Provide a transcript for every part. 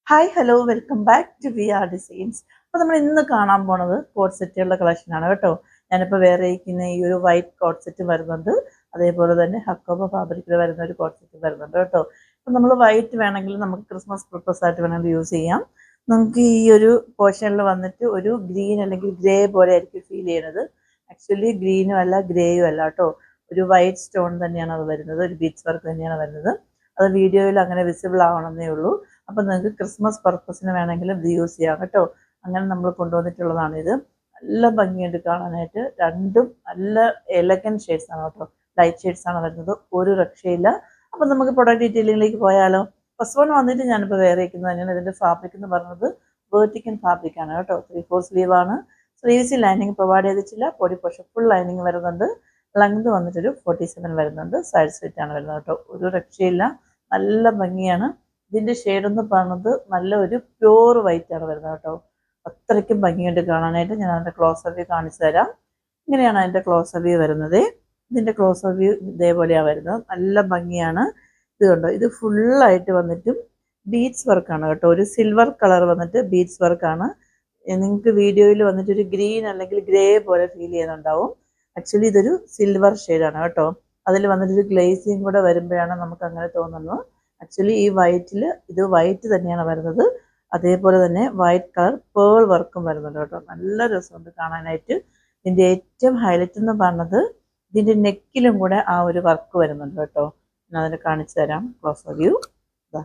Hi hello welcome back to V R designs. അപ്പോൾ നമ്മൾ ഇന്ന് കാണാൻ പോണത് കോഡ് സെറ്റുകളുടെ കളക്ഷനാണ് കേട്ടോ. ഞാനിപ്പോൾ വേറെ ഇരിക്കുന്ന ഈ ഒരു വൈറ്റ് കോഡ് സെറ്റ് വരുന്നുണ്ട്, അതേപോലെ തന്നെ ഹക്കോബ ഫാബ്രിക്കിൽ വരുന്ന ഒരു കോഡ് സെറ്റ് വരുന്നുണ്ട് കേട്ടോ. അപ്പം നമ്മൾ വൈറ്റ് വേണമെങ്കിൽ നമുക്ക് ക്രിസ്മസ് പർപ്പസ് ആയിട്ട് വേണമെങ്കിൽ യൂസ് ചെയ്യാം. നമുക്ക് ഈ ഒരു പോർഷനിൽ വന്നിട്ട് ഒരു ഗ്രീൻ അല്ലെങ്കിൽ ഗ്രേ പോലെ ആയിരിക്കും ഫീൽ ചെയ്യുന്നത്. ആക്ച്വലി ഗ്രീനും അല്ല ഗ്രേയും അല്ല കേട്ടോ, ഒരു വൈറ്റ് സ്റ്റോൺ തന്നെയാണ് അത് വരുന്നത്, ഒരു ബീച്ച് വർക്ക് തന്നെയാണ് വരുന്നത്. അത് വീഡിയോയിൽ അങ്ങനെ വിസിബിൾ ആവണമെന്നേ ഉള്ളൂ. അപ്പം നിങ്ങൾക്ക് ക്രിസ്മസ് പർപ്പസിന് വേണമെങ്കിലും ഇത് യൂസ് ചെയ്യാം കേട്ടോ. അങ്ങനെ നമ്മൾ കൊണ്ടുവന്നിട്ടുള്ളതാണിത്. നല്ല ഭംഗിയുണ്ട് കാണാനായിട്ട്. രണ്ടും നല്ല എലഗൻറ്റ് ഷെയ്ഡ്സ് ആണ് കേട്ടോ, ലൈറ്റ് ഷെയ്ഡ്സ് ആണ് വരുന്നത്, ഒരു രക്ഷയില്ല. അപ്പം നമുക്ക് പ്രൊഡക്റ്റ് ഡീറ്റെയിലിംഗിലേക്ക് പോയാലോ. ഫസ്റ്റ് വൺ വന്നിട്ട് ഞാനിപ്പോൾ വേറെ ഇരിക്കുന്നത് തന്നെയാണ്. ഇതിൻ്റെ ഫാബ്രിക് എന്ന് പറയുന്നത് വേർട്ടിക്കൻ ഫാബ്രിക് ആണ് കേട്ടോ. 3/4 സ്ലീവ് ആണ്. സ്ലീവ്സിൽ ലൈനിങ് പ്രൊവൈഡ് ചെയ്തിട്ടില്ല. ബോഡി പോർഷൻ ഫുൾ ലൈനിങ് വരുന്നുണ്ട്. ലെങ്ത് വന്നിട്ടൊരു 47 വരുന്നുണ്ട്. സൈഡ് സ്ലിറ്റ് ആണ് വരുന്നത് കേട്ടോ. ഒരു രക്ഷയില്ല, നല്ല ഭംഗിയാണ്. ഇതിൻ്റെ ഷെയ്ഡ് എന്ന് പറയുന്നത് നല്ല ഒരു പ്യൂർ വൈറ്റ് ആണ് വരുന്നത് കേട്ടോ. അത്രയ്ക്കും ഭംഗിയുണ്ട് കാണാനായിട്ട്. ഞാൻ അതിൻ്റെ ക്ലോസ് വ്യൂ കാണിച്ചു തരാം. ഇങ്ങനെയാണ് അതിൻ്റെ ക്ലോസ് വ്യൂ വരുന്നത്. ഇതിൻ്റെ ക്ലോസ് വ്യൂ ഇതേപോലെയാണ് വരുന്നത്. നല്ല ഭംഗിയാണ്. ഇത് കണ്ടോ, ഇത് ഫുള്ളായിട്ട് വന്നിട്ടും ബീഡ്സ് വർക്കാണ് കേട്ടോ. ഒരു സിൽവർ കളർ വന്നിട്ട് ബീഡ്സ് വർക്കാണ്. നിങ്ങൾക്ക് വീഡിയോയിൽ വന്നിട്ട് ഒരു ഗ്രീൻ അല്ലെങ്കിൽ ഗ്രേ പോലെ ഫീൽ ചെയ്യുന്നുണ്ടാവും. ആക്ച്വലി ഇതൊരു സിൽവർ ഷെയ്ഡാണ് കേട്ടോ. അതിൽ വന്നിട്ടൊരു ഗ്ലേസിങ് കൂടെ വരുമ്പോഴാണ് നമുക്ക് അങ്ങനെ തോന്നുന്നത്. ആക്ച്വലി ഈ വൈറ്റിൽ ഇത് വൈറ്റ് തന്നെയാണ് വരുന്നത്. അതേപോലെ തന്നെ വൈറ്റ് കളർ പേൾ വർക്കും വരുന്നുണ്ട് കേട്ടോ. നല്ല രസമുണ്ട് കാണാനായിട്ട്. ഇതിൻ്റെ ഏറ്റവും ഹൈലൈറ്റ് എന്ന് പറഞ്ഞത് ഇതിൻ്റെ നെക്കിലും കൂടെ ആ ഒരു വർക്ക് വരുന്നുണ്ട് കേട്ടോ. ഞാൻ അതിന് കാണിച്ചു തരാം. ക്ലോസ് വ്യൂ ഇതാ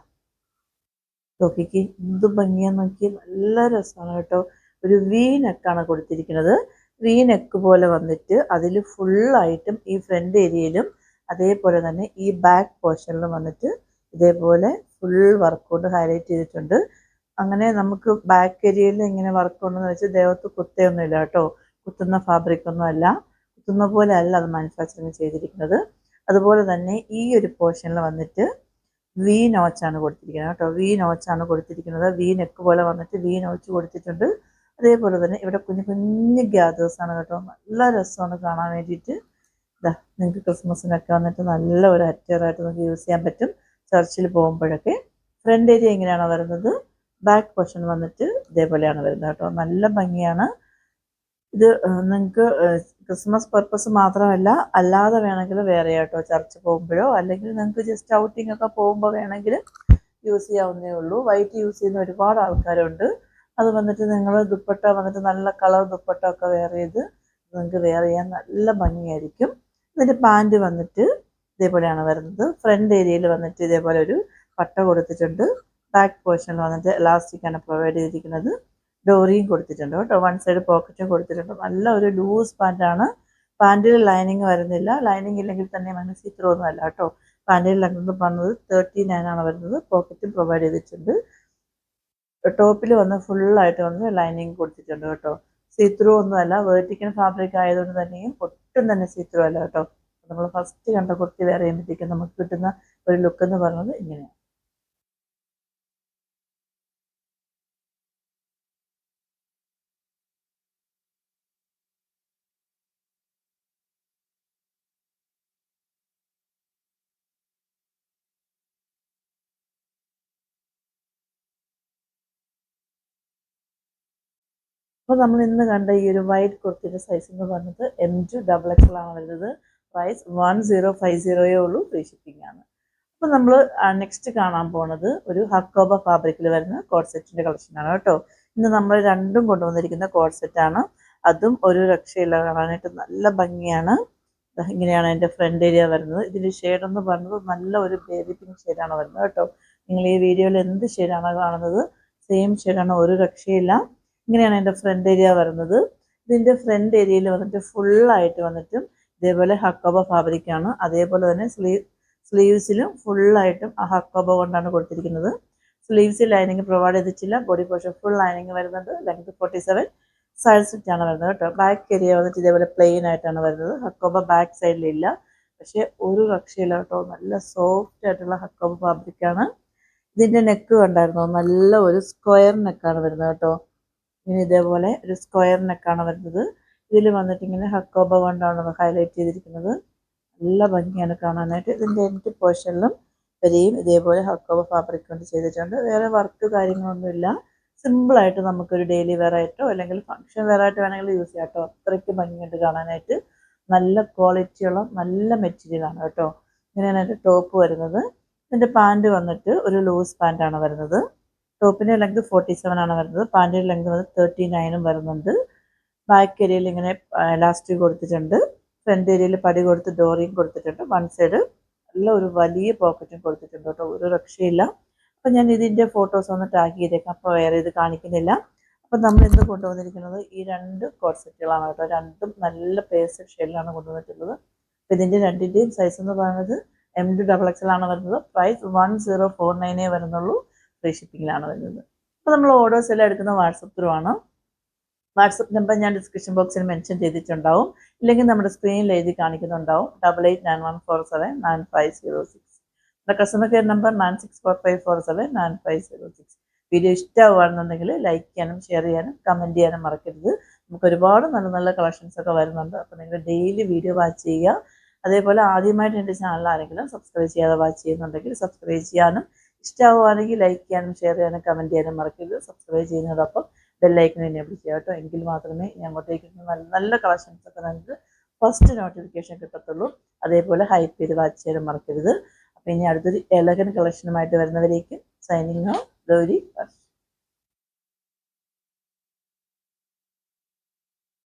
നോക്കിക്ക്, എന്ത് ഭംഗിയാന്ന് നോക്കി. നല്ല രസമാണ് കേട്ടോ. ഒരു വി നെക്കാണ് കൊടുത്തിരിക്കുന്നത്. വി നെക്ക് പോലെ വന്നിട്ട് അതിൽ ഫുള്ളായിട്ടും ഈ ഫ്രണ്ട് ഏരിയയിലും അതേപോലെ തന്നെ ഈ ബാക്ക് പോർഷനിലും വന്നിട്ട് ഇതേപോലെ ഫുൾ വർക്ക് കൊണ്ട് ഹൈലൈറ്റ് ചെയ്തിട്ടുണ്ട്. അങ്ങനെ നമുക്ക് ബാക്ക് ഏരിയയിൽ ഇങ്ങനെ വർക്ക് ഉണ്ടെന്ന് വെച്ചാൽ ദേഹത്ത് കുത്തയൊന്നുമില്ല കേട്ടോ. കുത്തുന്ന ഫാബ്രിക് ഒന്നും അല്ല, കുത്തുന്ന പോലെ അല്ല അത് മാനുഫാക്ചറിങ് ചെയ്തിരിക്കുന്നത്. അതുപോലെ തന്നെ ഈ ഒരു പോർഷനിൽ വന്നിട്ട് വി നോച്ചാണ് കൊടുത്തിരിക്കുന്നത് കേട്ടോ. വി നോച്ചാണ് കൊടുത്തിരിക്കുന്നത്. വി നെക്ക് പോലെ വന്നിട്ട് വി നോച്ച് കൊടുത്തിട്ടുണ്ട്. അതേപോലെ തന്നെ ഇവിടെ കുഞ്ഞു കുഞ്ഞു ഗ്യാദേഴ്സാണ് കേട്ടോ. നല്ല രസമാണ് കാണാൻ വേണ്ടിയിട്ട്. ഇതാ നിങ്ങൾക്ക് ക്രിസ്മസിനൊക്കെ വന്നിട്ട് നല്ല ഒരു അറ്റയറായിട്ട് നമുക്ക് യൂസ് ചെയ്യാൻ പറ്റും. ചർച്ചിൽ പോകുമ്പോഴൊക്കെ. ഫ്രണ്ട് ഏരിയ എങ്ങനെയാണോ വരുന്നത്, ബാക്ക് പോർഷൻ വന്നിട്ട് ഇതേപോലെയാണ് വരുന്നത് കേട്ടോ. നല്ല ഭംഗിയാണ്. ഇത് നിങ്ങൾക്ക് ക്രിസ്മസ് പർപ്പസ് മാത്രമല്ല അല്ലാതെ വേണമെങ്കിൽ വേറെ കേട്ടോ. ചർച്ച് പോകുമ്പോഴോ അല്ലെങ്കിൽ നിങ്ങൾക്ക് ജസ്റ്റ് ഔട്ടിംഗ് ഒക്കെ പോകുമ്പോൾ വേണമെങ്കിൽ യൂസ് ചെയ്യാവുന്നേ ഉള്ളൂ. വൈറ്റ് യൂസ് ചെയ്യുന്ന ഒരുപാട് ആൾക്കാരുണ്ട്. അത് വന്നിട്ട് നിങ്ങൾ ദുപ്പട്ട വന്നിട്ട് നല്ല കളർ ദുപ്പട്ട ഒക്കെ വെയർ ചെയ്ത് നിങ്ങൾക്ക് വെയർ ചെയ്യാൻ നല്ല ഭംഗിയായിരിക്കും. ഇതിൻ്റെ പാൻറ് വന്നിട്ട് ഇതേപോലെയാണ് വരുന്നത്. ഫ്രണ്ട് ഏരിയയിൽ വന്നിട്ട് ഇതേപോലെ ഒരു പട്ട കൊടുത്തിട്ടുണ്ട്. ബാക്ക് പോർഷനിൽ വന്നിട്ട് എലാസ്റ്റിക് ആണ് പ്രൊവൈഡ് ചെയ്തിരിക്കുന്നത്. ഡോറിയും കൊടുത്തിട്ടുണ്ട് കേട്ടോ. വൺ സൈഡ് പോക്കറ്റും കൊടുത്തിട്ടുണ്ട്. നല്ല ഒരു ലൂസ് പാൻറ്റാണ്. പാൻറ്റിൽ ലൈനിങ് വരുന്നില്ല. ലൈനിങ് ഇല്ലെങ്കിൽ തന്നെ മനസ്സിൽ ഇത്ര ഒന്നും അല്ല കേട്ടോ. പാൻറ്റിൽ ലെങ്ത് പറഞ്ഞത് 39 ആണ് വരുന്നത്. പോക്കറ്റും പ്രൊവൈഡ് ചെയ്തിട്ടുണ്ട്. ടോപ്പിൽ വന്ന് ഫുള്ളായിട്ട് വന്ന് ലൈനിങ് കൊടുത്തിട്ടുണ്ട് കേട്ടോ. സീത്രൂ ഒന്നും അല്ല, വേർട്ടിക്കൽ ഫാബ്രിക് ആയതുകൊണ്ട് തന്നെയും ഒട്ടും തന്നെ സീത്രൂ അല്ല കേട്ടോ. നമ്മൾ ഫസ്റ്റ് കണ്ട കുർത്തി വെയർ ചെയ്യുമ്പോഴത്തേക്കും നമുക്ക് കിട്ടുന്ന ഒരു ലുക്ക് എന്ന് പറയുന്നത് ഇങ്ങനെയാണ്. അപ്പോൾ നമ്മൾ ഇന്ന് കണ്ട ഈ ഒരു വൈറ്റ് കുർത്തിയുടെ സൈസ് എന്ന് പറഞ്ഞത് M2 XXL ആണ് വരുന്നത്. പ്രൈസ് 1050 ഉള്ളൂ. ഫ്രീ ഷിപ്പിംഗ് ആണ്. അപ്പോൾ നമ്മൾ നെക്സ്റ്റ് കാണാൻ പോണത് ഒരു ഹക്കോബ ഫാബ്രിക്കിൽ വരുന്ന കോഡ് സെറ്റിൻ്റെ കളക്ഷനാണ് കേട്ടോ. ഇന്ന് നമ്മൾ രണ്ടും കൊണ്ടുവന്നിരിക്കുന്ന കോഡ് സെറ്റാണ്. അതും ഒരു രക്ഷയില്ല, കാണാനായിട്ട് നല്ല ഭംഗിയാണ്. ഇങ്ങനെയാണ് എൻ്റെ ഫ്രണ്ട് ഏരിയ വരുന്നത്. ഇതിൻ്റെ ഷെയ്ഡ് എന്ന് പറയുന്നത് നല്ല ഒരു ബേബി പിങ്ക് ഷെയ്ഡാണ് വരുന്നത് കേട്ടോ. നിങ്ങൾ ഈ വീഡിയോയിൽ എന്ത് ഷെയ്ഡാണോ കാണുന്നത് സെയിം ഷെയ്ഡാണ്, ഒരു രക്ഷയില്ല. ഇങ്ങനെയാണ് എൻ്റെ ഫ്രണ്ട് ഏരിയ വരുന്നത്. ഇതിൻ്റെ ഫ്രണ്ട് ഏരിയയിൽ വന്നിട്ട് ഫുള്ളായിട്ട് വന്നിട്ടും ഇതേപോലെ ഹക്കോബ ഫാബ്രിക്കാണ്. അതേപോലെ തന്നെ സ്ലീവ്സിലും ഫുള്ളായിട്ടും ആ ഹക്കോബ കൊണ്ടാണ് കൊടുത്തിരിക്കുന്നത്. സ്ലീവ്സിൽ ലൈനിങ് പ്രൊവൈഡ് ചെയ്തിട്ടില്ല. ബോഡി പോർഷൻ ഫുൾ ലൈനിങ് വരുന്നുണ്ട്. ലെങ്ത് 47. സൈഡ് സ്റ്റിച്ച് ആണ് വരുന്നത് കേട്ടോ. ബാക്ക് ഏരിയ വന്നിട്ട് ഇതേപോലെ പ്ലെയിൻ ആയിട്ടാണ് വരുന്നത്. ഹക്കോബ ബാക്ക് സൈഡിലില്ല. പക്ഷേ ഒരു രക്ഷയില്ല കേട്ടോ. നല്ല സോഫ്റ്റ് ആയിട്ടുള്ള ഹക്കോബ ഫാബ്രിക്കാണ്. ഇതിൻ്റെ നെക്ക് കണ്ടായിരുന്നോ, നല്ല ഒരു സ്ക്വയർ നെക്കാണ് വരുന്നത് കേട്ടോ. ഇങ്ങനെ ഇതേപോലെ ഒരു സ്ക്വയർ നെക്കാണ് വരുന്നത്. ഇതിൽ വന്നിട്ട് ഇങ്ങനെ ഹക്കോബ കൊണ്ടാണ് ഹൈലൈറ്റ് ചെയ്തിരിക്കുന്നത്. നല്ല ഭംഗിയാണ് കാണാനായിട്ട്. ഇതിൻ്റെ എൻഡ് പോർഷനിലും വരെയും ഇതേപോലെ ഹക്കോബ ഫാബ്രിക് കൊണ്ട് ചെയ്തിട്ടുണ്ട്. വേറെ വർക്ക് കാര്യങ്ങളൊന്നുമില്ല. സിമ്പിളായിട്ട് നമുക്കൊരു ഡെയിലി വെയർ ആയിട്ടോ അല്ലെങ്കിൽ ഫങ്ഷൻ വെയർ ആയിട്ട് വേണമെങ്കിൽ യൂസ് ചെയ്യാം കേട്ടോ. അത്രയ്ക്ക് ഭംഗിയായിട്ട് കാണാനായിട്ട് നല്ല ക്വാളിറ്റിയുള്ള നല്ല മെറ്റീരിയലാണ് കേട്ടോ. ഇങ്ങനെയാണ് എൻ്റെ ടോപ്പ് വരുന്നത്. ഇതിൻ്റെ പാൻറ് വന്നിട്ട് ഒരു ലൂസ് പാൻറ്റാണ് വരുന്നത്. ടോപ്പിൻ്റെ ലെങ്ത് 47 ആണ് വരുന്നത്. പാൻറ്റിൻ്റെ ലെങ്ത് വന്ന് 39 വരുന്നുണ്ട്. ബാക്ക് ഏരിയയിൽ ഇങ്ങനെ എലാസ്റ്റിക് കൊടുത്തിട്ടുണ്ട്. ഫ്രണ്ട് ഏരിയയിൽ പടി കൊടുത്ത് ഡോറിയും കൊടുത്തിട്ടുണ്ട്. വൺ സൈഡ് നല്ല ഒരു വലിയ പോക്കറ്റും കൊടുത്തിട്ടുണ്ട് കേട്ടോ. ഒരു രക്ഷയില്ല. അപ്പം ഞാൻ ഇതിൻ്റെ ഫോട്ടോസ് ഒന്ന് ടാഗ് ചെയ്തേക്കാം. അപ്പോൾ വേറെ ഇത് കാണിക്കുന്നില്ല. അപ്പം നമ്മൾ ഇന്ന് കൊണ്ടുവന്നിരിക്കുന്നത് ഈ 2 കോട്ട് സെറ്റുകളാണ് കേട്ടോ. രണ്ടും നല്ല പേസ്റ്റൽ ഷെയ്ഡിലാണ് കൊണ്ടുവന്നിട്ടുള്ളത്. അപ്പം ഇതിൻ്റെ രണ്ടിൻ്റെയും സൈസ് എന്ന് പറയുന്നത് M2XXL ആണ് വരുന്നത്. പ്രൈസ് 1049 വരുന്നുള്ളൂ. ഫ്രീ ഷിപ്പിങ്ങിലാണ് വരുന്നത്. അപ്പോൾ നമ്മൾ ഓർഡേഴ്സ് എല്ലാം എടുക്കുന്ന വാട്സപ്പ് ത്രൂ ആണ്. വാട്സപ്പ് നമ്പർ ഞാൻ ഡിസ്ക്രിപ്ഷൻ ബോക്സിൽ മെൻഷൻ ചെയ്തിട്ടുണ്ടാവും. ഇല്ലെങ്കിൽ നമ്മുടെ സ്ക്രീനിൽ എഴുതി കാണിക്കുന്നുണ്ടാവും. 8891479506. നമ്മുടെ കസ്റ്റമർ കെയർ നമ്പർ 9645479506. വീഡിയോ ഇഷ്ടമാവുകയാണെന്നുണ്ടെങ്കിൽ ലൈക്ക് ചെയ്യാനും ഷെയർ ചെയ്യാനും കമൻറ്റ് ചെയ്യാനും മറക്കരുത്. നമുക്ക് ഒരുപാട് നല്ല നല്ല കളക്ഷൻസ് ഒക്കെ വരുന്നുണ്ട്. അപ്പോൾ നിങ്ങൾ ഡെയിലി വീഡിയോ വാച്ച് ചെയ്യുക. അതേപോലെ ആദ്യമായിട്ട് എൻ്റെ ചാനൽ ആരെങ്കിലും സബ്സ്ക്രൈബ് ചെയ്യാതെ വാച്ച് ചെയ്യുന്നുണ്ടെങ്കിൽ സബ്സ്ക്രൈബ് ചെയ്യാനും, ഇഷ്ടമാവുകയാണെങ്കിൽ ലൈക്ക് ചെയ്യാനും ഷെയർ ചെയ്യാനും കമൻറ്റ് ചെയ്യാനും മറക്കരുത്. സബ്സ്ക്രൈബ് ചെയ്യുന്നതോടൊപ്പം ബെല്ലൈക്കൺ എനേബിൾ ചെയ്യുക കേട്ടോ. എങ്കിൽ മാത്രമേ ഞാൻ അങ്ങോട്ടേക്ക് നല്ല നല്ല കളക്ഷൻസ് ഒക്കെ നിങ്ങൾക്ക് ഫസ്റ്റ് നോട്ടിഫിക്കേഷൻ കിട്ടത്തുള്ളൂ. അതേപോലെ ഹൈപ്പ് ചെയ്ത് വാച്ച് ചെയ്യാനും മറക്കരുത്. അപ്പോൾ ഇനി അടുത്തൊരു എലഗൻ കളക്ഷനുമായിട്ട് വരുന്നവരേക്കും സൈനിങ് ഔട്ട്, ഗൗരി.